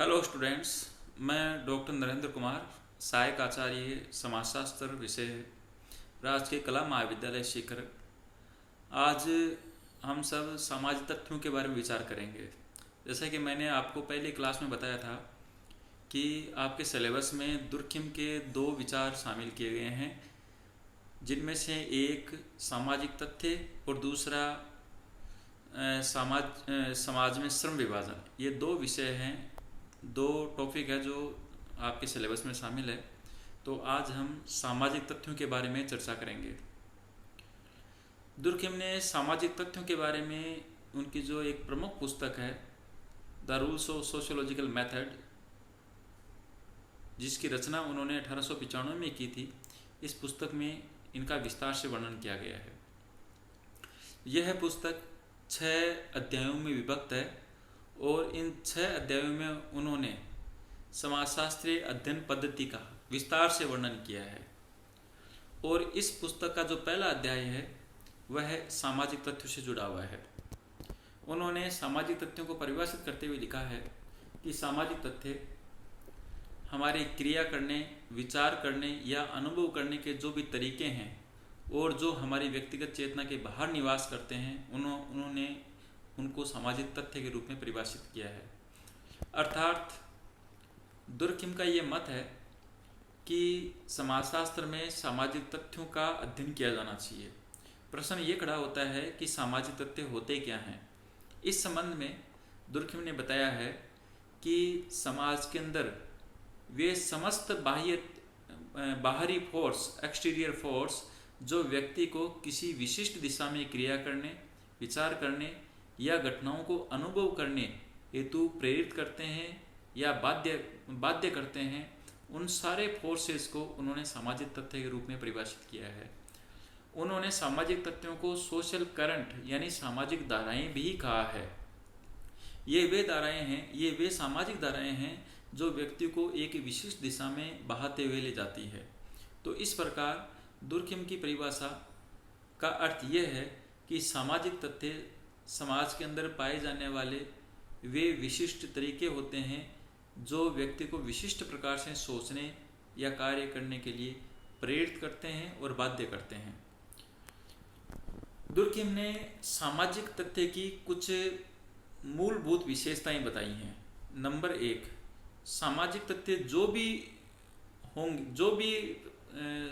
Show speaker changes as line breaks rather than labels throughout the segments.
Hello students, मैं doctor Narendra Kumar, सहायक आचार्य समाजशास्त्र विषय, राजकीय कला महाविद्यालय सीकर। आज हम सब सामाजिक तथ्यों के बारे में विचार करेंगे। जैसा कि मैंने आपको पहली क्लास में बताया था कि आपके सिलेबस में दुर्खिम के दो विचार शामिल किए गए हैं, जिनमें से एक सामाजिक तथ्य और दूसरा समाज में श्रम विभाजन। ये दो विषय हैं, दो टॉपिक है जो आपके सिलेबस में शामिल है। तो आज हम सामाजिक तथ्यों के बारे में चर्चा करेंगे। दुर्खिम ने सामाजिक तथ्यों के बारे में उनकी जो एक प्रमुख पुस्तक है the rules of sociological method, जिसकी रचना उन्होंने 1895 में की थी, इस पुस्तक में इनका विस्तार से वर्णन किया गया है। यह पुस्तक 6 अध्यायों में विभक्त है और इन 6 अध्यायों में उन्होंने समाजशास्त्रीय अध्ययन पद्धति का विस्तार से वर्णन किया है। और इस पुस्तक का जो पहला अध्याय है वह सामाजिक तथ्यों से जुड़ा हुआ है। उन्होंने सामाजिक तथ्यों को परिभाषित करते हुए लिखा है कि सामाजिक तथ्य हमारे क्रिया करने, विचार करने या अनुभव करने के जो भी तरीके हैं और जो हमारी व्यक्तिगत चेतना के बाहर निवास करते हैं, उन्होंने उनको सामाजिक तथ्य के रूप में परिभाषित किया है। अर्थात दुर्खिम का ये मत है कि समाजशास्त्र में सामाजिक तथ्यों का अध्ययन किया जाना चाहिए। प्रश्न ये खड़ा होता है कि सामाजिक तथ्य होते क्या हैं। इस संबंध में दुर्खिम ने बताया है कि समाज के अंदर वे समस्त बाहरी फोर्स, एक्सटीरियर फोर्स, जो व्यक्ति को किसी विशिष्ट दिशा में क्रिया करने, विचार करने या घटनाओं को अनुभव करने हेतु प्रेरित करते हैं या बाध्य करते हैं, उन सारे फोर्सेस को उन्होंने सामाजिक तथ्य के रूप में परिभाषित किया है। उन्होंने सामाजिक तथ्यों को सोशल करंट यानी सामाजिक धाराएं भी कहा है। ये वे धाराएं हैं, ये वे सामाजिक धाराएं हैं जो व्यक्ति को एक विशिष्ट दिशा में बहाते हुए ले जाती है। तो इस प्रकार दुर्खिम की परिभाषा का अर्थ यह है कि सामाजिक तथ्य समाज के अंदर पाए जाने वाले वे विशिष्ट तरीके होते हैं जो व्यक्ति को विशिष्ट प्रकार से सोचने या कार्य करने के लिए प्रेरित करते हैं और बाध्य करते हैं। दुर्खिम ने सामाजिक तथ्य की कुछ मूलभूत विशेषताएं बताई हैं। नंबर 1, सामाजिक तथ्य जो भी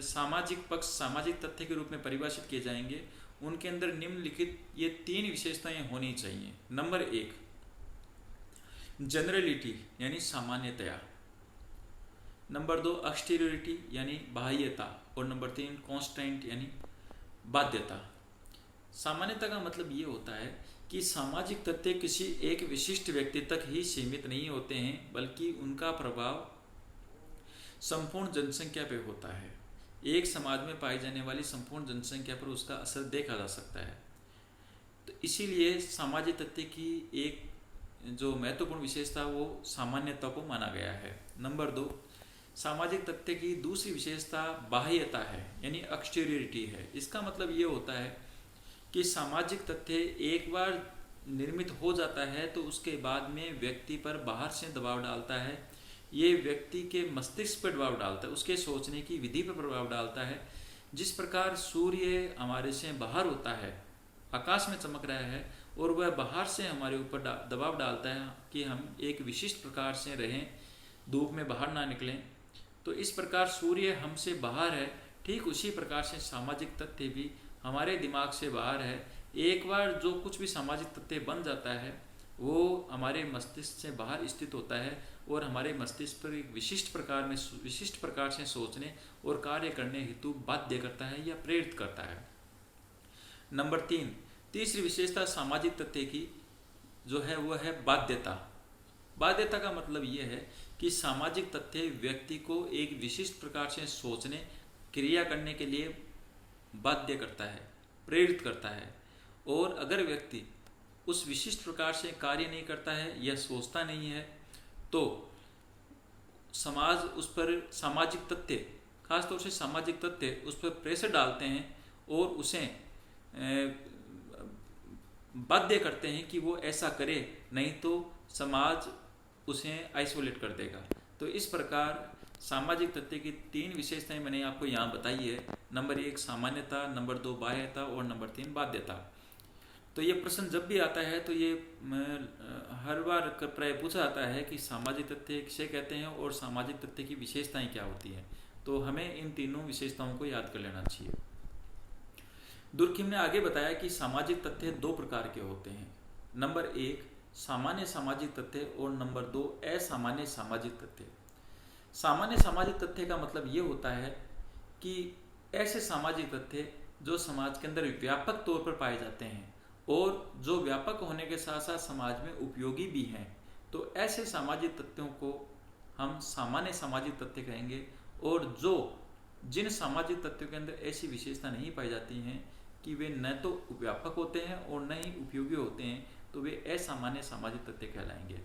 सामाजिक पक्ष सामाजिक तथ्य के रूप में परिभाषित किए जाएंगे, उनके अंदर निम्नलिखित ये 3 विशेषताएं होनी चाहिए। नंबर 1, जनरलिटी यानी सामान्यतया। नंबर 2, एक्सटीरियरिटी यानी बाह्यता। और नंबर 3, कॉन्स्टेंट यानी बाध्यता। सामान्यता का मतलब ये होता है कि सामाजिक तथ्य किसी एक विशिष्ट व्यक्ति तक ही सीमित नहीं होते हैं, बल्कि उनका प्रभाव संपूर्ण जनसंख्या पर होता है। एक समाज में पाई जाने वाली संपूर्ण जनसंख्या पर उसका असर देखा जा सकता है। तो इसीलिए सामाजिक तथ्य की एक जो महत्वपूर्ण विशेषता वो सामान्यता को माना गया है। नंबर 2, सामाजिक तथ्य की दूसरी विशेषता बाह्यता है यानी एक्सटीरियरिटी है। इसका मतलब ये होता है कि सामाजिक तथ्य एक बार निर्मित हो जाता है तो उसके बाद में व्यक्ति पर बाहर से दबाव डालता है। ये व्यक्ति के मस्तिष्क पर दबाव डालता है, उसके सोचने की विधि पर प्रभाव डालता है। जिस प्रकार सूर्य हमारे से बाहर होता है, आकाश में चमक रहा है, और वह बाहर से हमारे ऊपर दबाव डालता है कि हम एक विशिष्ट प्रकार से रहें, धूप में बाहर ना निकलें। तो इस प्रकार सूर्य हमसे बाहर है, ठीक उसी प्रकार से सामाजिक तथ्य भी हमारे दिमाग से बाहर है। एक बार जो कुछ भी सामाजिक तथ्य बन जाता है वो हमारे मस्तिष्क से बाहर स्थित होता है और हमारे मस्तिष्क पर एक विशिष्ट प्रकार से सोचने और कार्य करने हेतु बाध्य करता है या प्रेरित करता है। नंबर 3, तीसरी विशेषता सामाजिक तथ्य की जो है वो है बाध्यता। बाध्यता का मतलब ये है कि सामाजिक तथ्य व्यक्ति को एक विशिष्ट प्रकार से सोचने, क्रिया करने के लिए बाध्य करता है, प्रेरित करता है। और अगर व्यक्ति उस विशिष्ट प्रकार से कार्य नहीं करता है या सोचता नहीं है तो समाज उस पर सामाजिक तथ्य, खासतौर से सामाजिक तथ्य उस पर प्रेशर डालते हैं और उसे बाध्य करते हैं कि वो ऐसा करे, नहीं तो समाज उसे आइसोलेट कर देगा। तो इस प्रकार सामाजिक तथ्य की 3 विशेषताएं मैंने आपको यहाँ बताई है। नंबर 1 सामान्यता, नंबर 2 बाह्यता और नंबर 3 बाध्यता। तो ये प्रश्न जब भी आता है तो ये हर बार प्राय पूछा जाता है कि सामाजिक तथ्य किसे कहते हैं और सामाजिक तथ्य की विशेषताएं क्या होती हैं। तो हमें इन तीनों विशेषताओं को याद कर लेना चाहिए। दुर्खिम ने आगे बताया कि सामाजिक तथ्य 2 प्रकार के होते हैं। नंबर 1 सामान्य सामाजिक तथ्य और नंबर 2 असामान्य सामाजिक तथ्य। सामान्य सामाजिक तथ्य का मतलब ये होता है कि ऐसे सामाजिक तथ्य जो समाज के अंदर व्यापक तौर पर पाए जाते हैं और जो व्यापक होने के साथ साथ समाज में उपयोगी भी हैं। तो ऐसे सामाजिक तथ्यों को हम सामान्य सामाजिक तथ्य कहेंगे। और जो जिन सामाजिक तथ्यों के अंदर ऐसी विशेषता नहीं पाई जाती हैं कि वे न तो व्यापक होते हैं और न ही उपयोगी होते हैं, तो वे असामान्य सामाजिक तथ्य कहलाएंगे।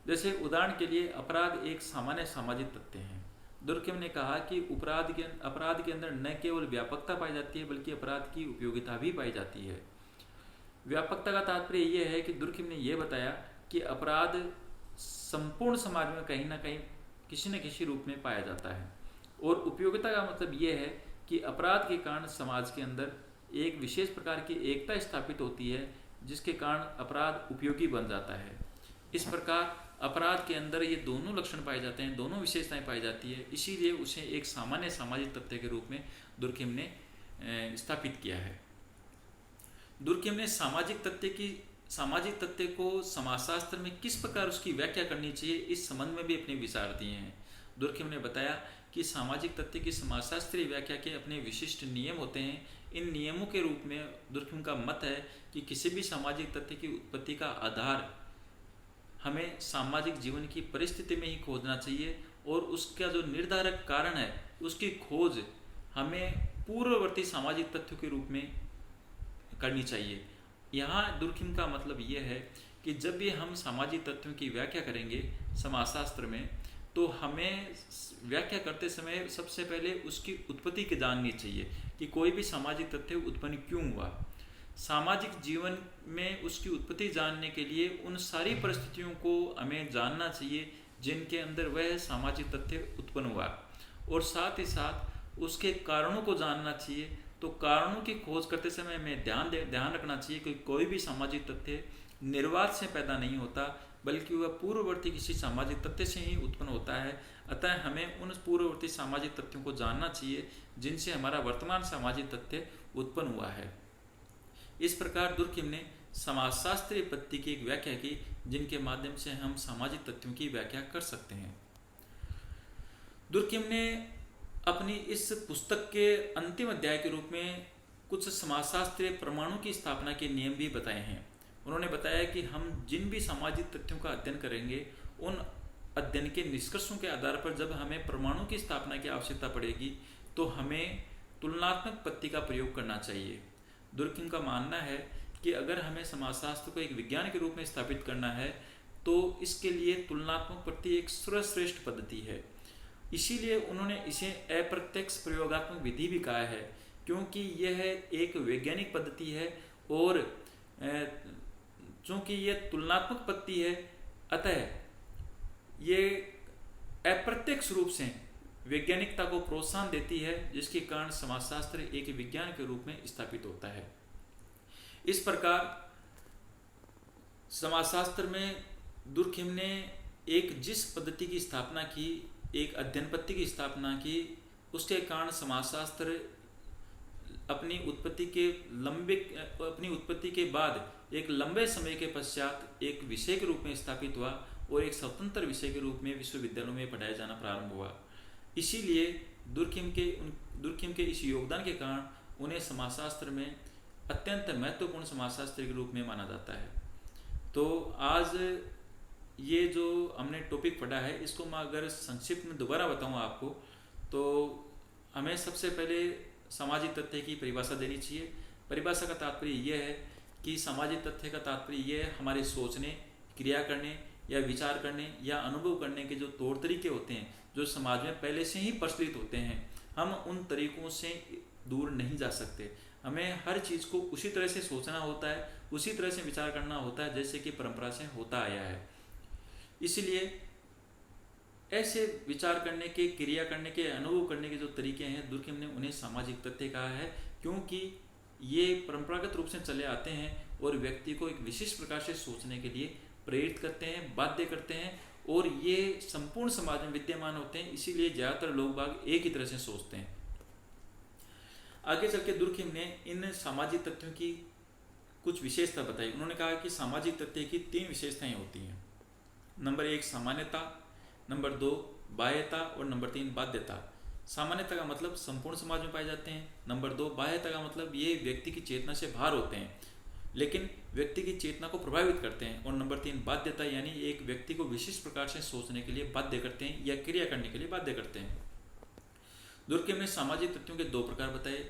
जैसे उदाहरण के लिए अपराध एक सामान्य सामाजिक तथ्य है। दुर्खिम ने कहा कि अपराध के अंदर न केवल व्यापकता पाई जाती है बल्कि अपराध की उपयोगिता भी पाई जाती है। व्यापकता का तात्पर्य यह है कि दुर्खिम ने यह बताया कि अपराध संपूर्ण समाज में कहीं ना कहीं किसी न किसी रूप में पाया जाता है। और उपयोगिता का मतलब यह है कि अपराध के कारण समाज के अंदर एक विशेष प्रकार की एकता स्थापित होती है जिसके कारण अपराध उपयोगी बन जाता है। इस प्रकार अपराध के अंदर ये दोनों लक्षण पाए जाते हैं, दोनों विशेषताएं पाई जाती है, इसीलिए उसे एक सामान्य सामाजिक तथ्य के रूप में दुर्खिम ने स्थापित किया है। दुर्खिम ने सामाजिक तथ्य को समाजशास्त्र में किस प्रकार उसकी व्याख्या करनी चाहिए इस संबंध में भी अपने विचार दिए हैं। दुर्खिम ने बताया कि सामाजिक तथ्य की समाजशास्त्रीय व्याख्या के अपने विशिष्ट नियम होते हैं। इन नियमों के रूप में दुर्खिम का मत है कि किसी भी सामाजिक तथ्य की उत्पत्ति का आधार हमें सामाजिक जीवन की परिस्थिति में ही खोजना चाहिए और उसका जो निर्धारक कारण है उसकी खोज हमें पूर्ववर्ती सामाजिक तथ्यों के रूप में करनी चाहिए। यहाँ दुर्खिम का मतलब ये है कि जब भी हम सामाजिक तथ्यों की व्याख्या करेंगे समाजशास्त्र में, तो हमें व्याख्या करते समय सबसे पहले उसकी उत्पत्ति की जाननी चाहिए कि कोई भी सामाजिक तथ्य उत्पन्न क्यों हुआ। सामाजिक जीवन में उसकी उत्पत्ति जानने के लिए उन सारी परिस्थितियों को हमें जानना चाहिए जिनके अंदर वह सामाजिक तथ्य उत्पन्न हुआ, और साथ ही साथ उसके कारणों को जानना चाहिए। तो कारणों की खोज करते समय हमें ध्यान रखना चाहिए कि कोई भी सामाजिक तथ्य निर्वात से पैदा नहीं होता बल्कि वह पूर्ववर्ती किसी सामाजिक तथ्य से ही उत्पन्न होता है। अतः हमें उन पूर्ववर्ती सामाजिक तथ्यों को जानना चाहिए जिनसे हमारा वर्तमान सामाजिक तथ्य उत्पन्न हुआ है। इस प्रकार दुर्खिम ने समाजशास्त्रीय पद्धति की एक व्याख्या की जिनके माध्यम से हम सामाजिक तथ्यों की व्याख्या कर सकते हैं। दुर्खिम ने अपनी इस पुस्तक के अंतिम अध्याय के रूप में कुछ समाजशास्त्रीय प्रमाणों की स्थापना के नियम भी बताए हैं। उन्होंने बताया कि हम जिन भी सामाजिक तथ्यों का अध्ययन करेंगे उन अध्ययन के निष्कर्षों के आधार पर जब हमें प्रमाणों की स्थापना की आवश्यकता पड़ेगी तो हमें तुलनात्मक पद्धति का प्रयोग करना चाहिए। दुर्खिम का मानना है कि अगर हमें समाजशास्त्र को एक विज्ञान के रूप में स्थापित करना है तो इसके लिए तुलनात्मक पद्धति एक सर्वश्रेष्ठ पद्धति है। इसीलिए उन्होंने इसे अप्रत्यक्ष प्रयोगात्मक विधि भी कहा है, क्योंकि यह एक वैज्ञानिक पद्धति है और चूंकि यह तुलनात्मक पद्धति है अतः ये अप्रत्यक्ष रूप से वैज्ञानिकता को प्रोत्साहन देती है, जिसके कारण समाजशास्त्र एक विज्ञान के रूप में स्थापित होता है। इस प्रकार समाजशास्त्र में दुर्खिम ने एक जिस पद्धति की स्थापना की, एक अध्ययन पद्धति की स्थापना की, उसके कारण समाजशास्त्र अपनी उत्पत्ति के बाद एक लंबे समय के पश्चात एक विषय के रूप में स्थापित हुआ और एक स्वतंत्र विषय के रूप में विश्वविद्यालयों में पढ़ाया जाना प्रारंभ हुआ। इसीलिए दुर्खिम के इस योगदान के कारण उन्हें समाजशास्त्र में अत्यंत महत्वपूर्ण समाजशास्त्री के रूप में माना जाता है। तो आज ये जो हमने टॉपिक पढ़ा है इसको मैं अगर संक्षिप्त में दोबारा बताऊं आपको, तो हमें सबसे पहले सामाजिक तथ्य की परिभाषा देनी चाहिए। परिभाषा का तात्पर्य यह है कि सामाजिक तथ्य का तात्पर्य यह है हमारे सोचने, क्रिया करने या विचार करने या अनुभव करने के जो तौर तरीके होते हैं जो समाज में पहले से ही प्रचलित होते हैं, हम उन तरीकों से दूर नहीं जा सकते। हमें हर चीज़ को उसी तरह से सोचना होता है, उसी तरह से विचार करना होता है जैसे कि परंपरा से होता आया है। इसलिए ऐसे विचार करने के, क्रिया करने के, अनुभव करने के जो तरीके हैं, दुर्कहेम ने उन्हें सामाजिक तथ्य कहा है, क्योंकि ये परंपरागत रूप से चले आते हैं और व्यक्ति को एक विशिष्ट प्रकार से सोचने के लिए प्रेरित करते हैं, बाध्य करते हैं, और ये संपूर्ण समाज में विद्यमान होते हैं। इसीलिए ज़्यादातर लोग बाग एक ही तरह से सोचते हैं। आगे चल के दुर्कहेम ने इन सामाजिक तथ्यों की कुछ विशेषता बताई। उन्होंने कहा कि सामाजिक तथ्य की 3 विशेषताएं होती हैं। नंबर 1 सामान्यता, नंबर 2 बाह्यता और नंबर 3 बाध्यता। सामान्यता का मतलब संपूर्ण समाज में पाए जाते हैं। नंबर 2 बाह्यता का मतलब ये व्यक्ति की चेतना से बाहर होते हैं लेकिन व्यक्ति की चेतना को प्रभावित करते हैं। और नंबर 3 बाध्यता, यानी एक व्यक्ति को विशिष्ट प्रकार से सोचने के लिए बाध्य करते हैं या क्रिया करने के लिए बाध्य करते हैं। दुर्कहेम ने सामाजिक तथ्यों के 2 प्रकार बताए।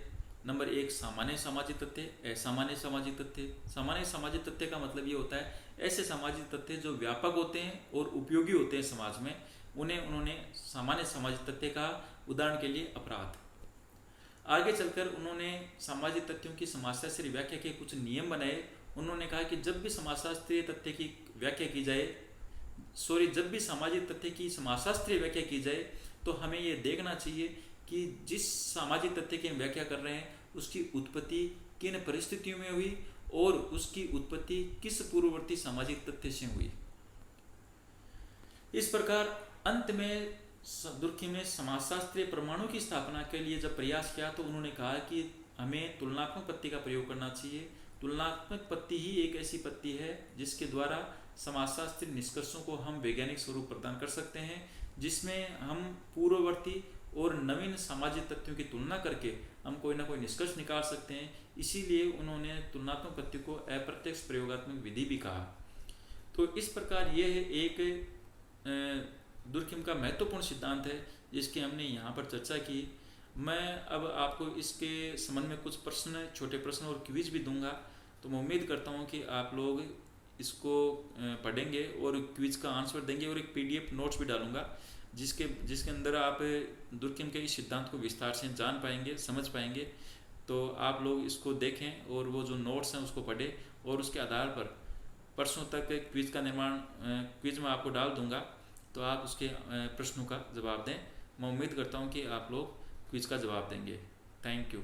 नंबर 1 सामान्य सामाजिक तथ्य, असामान्य सामाजिक तथ्य। सामान्य सामाजिक तथ्य का मतलब ये होता है ऐसे सामाजिक तथ्य जो व्यापक होते हैं और उपयोगी होते हैं समाज में, उन्हें उन्होंने सामान्य सामाजिक तथ्य कहा। उदाहरण के लिए अपराध। आगे चलकर उन्होंने सामाजिक तथ्यों की समाजशास्त्रीय व्याख्या के कुछ नियम बनाए। उन्होंने कहा कि जब भी समाजशास्त्रीय तथ्य की व्याख्या की जाए, जब भी सामाजिक तथ्य की समाजशास्त्रीय व्याख्या की जाए तो हमें ये देखना चाहिए कि जिस सामाजिक तथ्य की हम व्याख्या कर रहे हैं उसकी उत्पत्ति किन परिस्थितियों में हुई और उसकी उत्पत्ति किस पूर्ववर्ती सामाजिक तथ्य से हुई। इस प्रकार अंत में दुर्कहेम ने समाजशास्त्रीय प्रमाणों की स्थापना के लिए जब प्रयास किया तो उन्होंने कहा कि हमें तुलनात्मक पत्ति का प्रयोग करना चाहिए। तुलनात्मक पत्ति ही एक ऐसी पत्ति है जिसके द्वारा समाजशास्त्रीय निष्कर्षों को हम वैज्ञानिक स्वरूप प्रदान कर सकते हैं, जिसमें हम पूर्ववर्ती और नवीन सामाजिक तथ्यों की तुलना करके हम कोई ना कोई निष्कर्ष निकाल सकते हैं। इसीलिए उन्होंने तुलनात्मक पत्ति को अप्रत्यक्ष प्रयोगात्मक विधि भी कहा। तो इस प्रकार यह एक दुर्कहेम का महत्वपूर्ण सिद्धांत है जिसकी हमने यहाँ पर चर्चा की। मैं अब आपको इसके संबंध में कुछ प्रश्न, छोटे प्रश्न और क्विज भी दूंगा, तो मैं उम्मीद करता हूँ कि आप लोग इसको पढ़ेंगे और क्विज का आंसर देंगे, और एक PDF नोट्स भी डालूंगा जिसके अंदर आप दुर्कहेम के इस सिद्धांत को विस्तार से जान पाएंगे, समझ पाएंगे। तो आप लोग इसको देखें और वो जो नोट्स हैं उसको पढ़ें, और उसके आधार पर परसों तक क्विज का निर्माण, क्विज में आपको डाल दूंगा, तो आप उसके प्रश्नों का जवाब दें। मैं उम्मीद करता हूँ कि आप लोग क्विज का जवाब देंगे। Thank you.